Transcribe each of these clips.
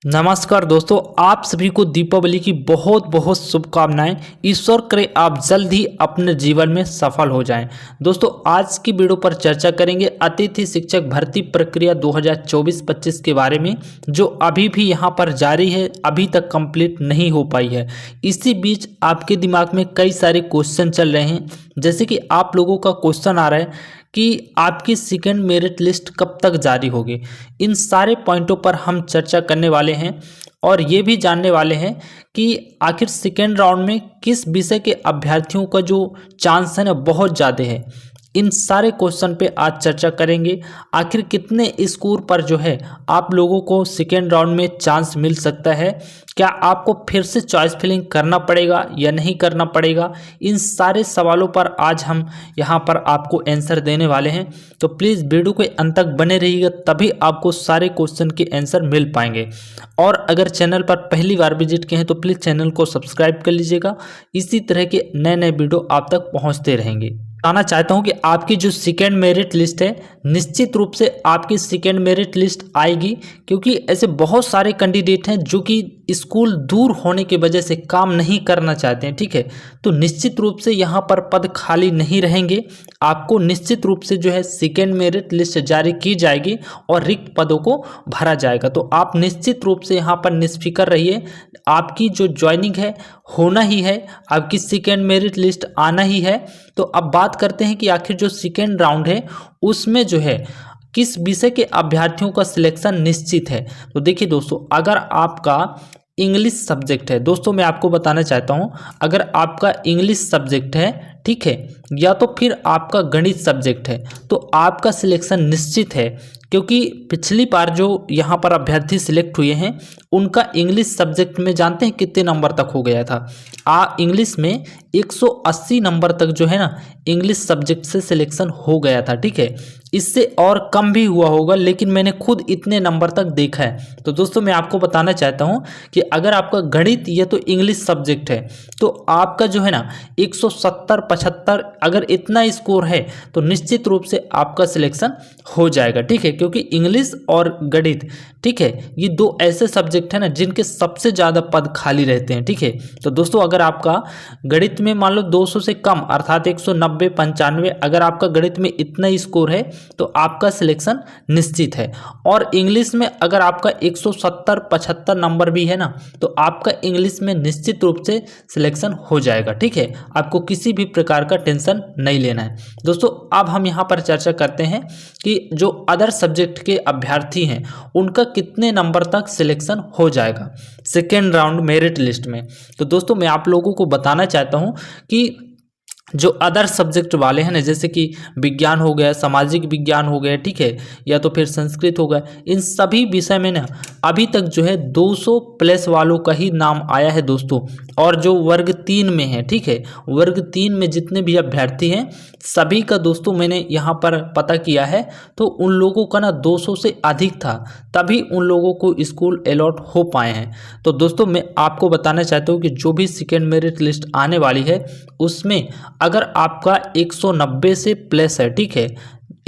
नमस्कार दोस्तों, आप सभी को दीपावली की बहुत बहुत शुभकामनाएं। ईश्वर करे आप जल्द ही अपने जीवन में सफल हो जाएं। दोस्तों, आज की वीडियो पर चर्चा करेंगे अतिथि शिक्षक भर्ती प्रक्रिया 2024-25 के बारे में, जो अभी भी यहां पर जारी है, अभी तक कंप्लीट नहीं हो पाई है। इसी बीच आपके दिमाग में कई सारे क्वेश्चन चल रहे हैं, जैसे कि आप लोगों का क्वेश्चन आ रहा है कि आपकी सेकेंड मेरिट लिस्ट कब तक जारी होगी। इन सारे पॉइंटों पर हम चर्चा करने वाले हैं और ये भी जानने वाले हैं कि आखिर सेकेंड राउंड में किस विषय के अभ्यर्थियों का जो चांस है ना, बहुत ज़्यादा है। इन सारे क्वेश्चन पे आज चर्चा करेंगे। आखिर कितने स्कोर पर जो है आप लोगों को सेकेंड राउंड में चांस मिल सकता है, क्या आपको फिर से चॉइस फिलिंग करना पड़ेगा या नहीं करना पड़ेगा, इन सारे सवालों पर आज हम यहाँ पर आपको आंसर देने वाले हैं। तो प्लीज़ वीडियो के अंत तक बने रहिएगा, तभी आपको सारे क्वेश्चन के आंसर मिल पाएंगे। और अगर चैनल पर पहली बार विजिट किए हैं तो प्लीज़ चैनल को सब्सक्राइब कर लीजिएगा। इसी तरह के नए नए वीडियो आप तक पहुँचते रहेंगे। बताना चाहता हूं कि आपकी जो सेकेंड मेरिट लिस्ट है, निश्चित रूप से आपकी सेकेंड मेरिट लिस्ट आएगी, क्योंकि ऐसे बहुत सारे कैंडिडेट हैं जो कि स्कूल दूर होने की वजह से काम नहीं करना चाहते हैं। ठीक है, तो निश्चित रूप से यहाँ पर पद खाली नहीं रहेंगे। आपको निश्चित रूप से जो है सेकेंड मेरिट लिस्ट जारी की जाएगी और रिक्त पदों को भरा जाएगा। तो आप निश्चित रूप से यहाँ पर निष्फिक्र रहिए, आपकी जो ज्वाइनिंग है होना ही है, आपकी सेकेंड मेरिट लिस्ट आना ही है। तो अब बात करते हैं कि आखिर जो सेकेंड राउंड है उसमें जो है किस विषय के अभ्यर्थियों का सिलेक्शन निश्चित है। तो देखिए दोस्तों, अगर आपका इंग्लिश सब्जेक्ट है, दोस्तों मैं आपको बताना चाहता हूं, अगर आपका इंग्लिश सब्जेक्ट है, ठीक है, या तो फिर आपका गणित सब्जेक्ट है, तो आपका सिलेक्शन निश्चित है। क्योंकि पिछली बार जो यहाँ पर अभ्यर्थी सिलेक्ट हुए हैं उनका इंग्लिश सब्जेक्ट में जानते हैं कितने नंबर तक हो गया था। इंग्लिश में 180 नंबर तक जो है ना, इंग्लिश सब्जेक्ट से सिलेक्शन हो गया था। ठीक है, इससे और कम भी हुआ होगा, लेकिन मैंने खुद इतने नंबर तक देखा है। तो दोस्तों मैं आपको बताना चाहता हूँ कि अगर आपका गणित या तो इंग्लिश सब्जेक्ट है तो आपका जो है ना 170-75 अगर इतना स्कोर है तो निश्चित रूप से आपका सिलेक्शन हो जाएगा। ठीक है, क्योंकि इंग्लिश और गणित, ठीक है, ये दो ऐसे सब्जेक्ट है ना जिनके सबसे ज़्यादा पद खाली रहते हैं। ठीक है, तो दोस्तों अगर आपका गणित में मान लो 200 से कम अर्थात 190-95 अगर आपका गणित में इतना स्कोर है तो आपका सिलेक्शन निश्चित है। और इंग्लिश में अगर आपका 170-75 नंबर भी है ना तो आपका इंग्लिश में निश्चित रूप से सिलेक्शन हो जाएगा। ठीक है, आपको किसी भी प्रकार का टेंशन नहीं लेना है। दोस्तों अब हम यहाँ पर चर्चा करते हैं कि जो अदर सब्जेक्ट के अभ्यर्थी हैं उनका कितने नंबर तक सिलेक्शन हो जाएगा सेकेंड राउंड मेरिट लिस्ट में। तो दोस्तों मैं आप लोगों को बताना चाहता हूँ कि जो अदर सब्जेक्ट वाले हैं ना, जैसे कि विज्ञान हो गया, सामाजिक विज्ञान हो गया, ठीक है, या तो फिर संस्कृत हो गया, इन सभी विषय में ना अभी तक जो है 200 प्लस वालों का ही नाम आया है दोस्तों। और जो वर्ग 3 में है, ठीक है, वर्ग 3 में जितने भी अभ्यर्थी हैं सभी का दोस्तों मैंने यहाँ पर पता किया है, तो उन लोगों का ना 200 से अधिक था, तभी उन लोगों को स्कूल अलॉट हो पाए हैं। तो दोस्तों मैं आपको बताना चाहता हूँ कि जो भी सेकेंड मेरिट लिस्ट आने वाली है उसमें अगर आपका 190 से प्लस है, ठीक है,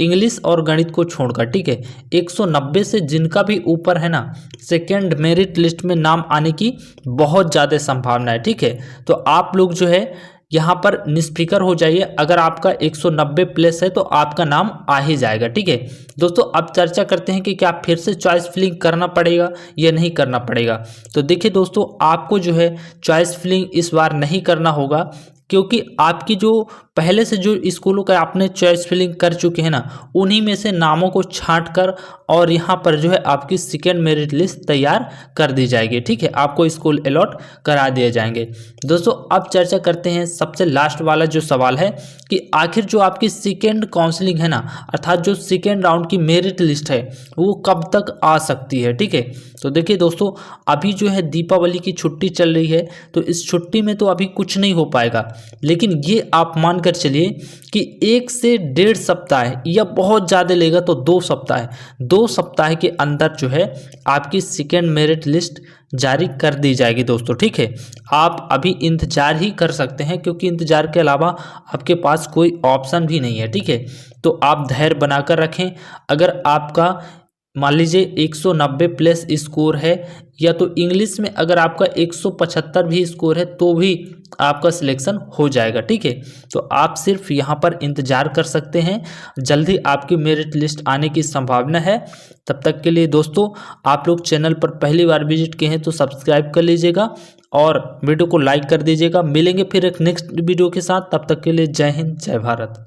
इंग्लिश और गणित को छोड़कर, ठीक है, 190 से जिनका भी ऊपर है ना, सेकेंड मेरिट लिस्ट में नाम आने की बहुत ज़्यादा संभावना है। ठीक है, तो आप लोग जो है यहाँ पर निष्फिक्र हो जाइए, अगर आपका 190 प्लस है तो आपका नाम आ ही जाएगा। ठीक है दोस्तों, अब चर्चा करते हैं कि क्या फिर से चॉइस फिलिंग करना पड़ेगा या नहीं करना पड़ेगा। तो देखिए दोस्तों, आपको जो है चॉइस फिलिंग इस बार नहीं करना होगा, क्योंकि आपकी जो पहले से जो स्कूलों का आपने चॉइस फिलिंग कर चुके हैं ना, उन्हीं में से नामों को छांट कर और यहाँ पर जो है आपकी सेकेंड मेरिट लिस्ट तैयार कर दी जाएगी। ठीक है, आपको स्कूल अलॉट करा दिए जाएंगे। दोस्तों अब चर्चा करते हैं सबसे लास्ट वाला जो सवाल है कि आखिर जो आपकी सेकेंड काउंसलिंग है ना, अर्थात जो सेकेंड राउंड की मेरिट लिस्ट है वो कब तक आ सकती है। ठीक है, तो देखिए दोस्तों, अभी जो है दीपावली की छुट्टी चल रही है, तो इस छुट्टी में तो अभी कुछ नहीं हो पाएगा, लेकिन ये आप मानकर चलिए कि 1 से 1.5 सप्ताह या बहुत ज़्यादा लेगा तो 2 सप्ताह के अंदर जो है आपकी सेकेंड मेरिट लिस्ट जारी कर दी जाएगी दोस्तों। ठीक है, आप अभी इंतजार ही कर सकते हैं, क्योंकि इंतजार के अलावा आपके पास कोई ऑप्शन भी नहीं है। ठीक है, तो आप धैर्य बनाकर रखें। अगर आपका मान लीजिए 190 प्लस स्कोर है, या तो इंग्लिश में अगर आपका 175 भी स्कोर है तो भी आपका सिलेक्शन हो जाएगा। ठीक है, तो आप सिर्फ यहाँ पर इंतज़ार कर सकते हैं, जल्दी आपकी मेरिट लिस्ट आने की संभावना है। तब तक के लिए दोस्तों, आप लोग चैनल पर पहली बार विजिट किए हैं तो सब्सक्राइब कर लीजिएगा और वीडियो को लाइक कर दीजिएगा। मिलेंगे फिर एक नेक्स्ट वीडियो के साथ, तब तक के लिए जय हिंद जय भारत।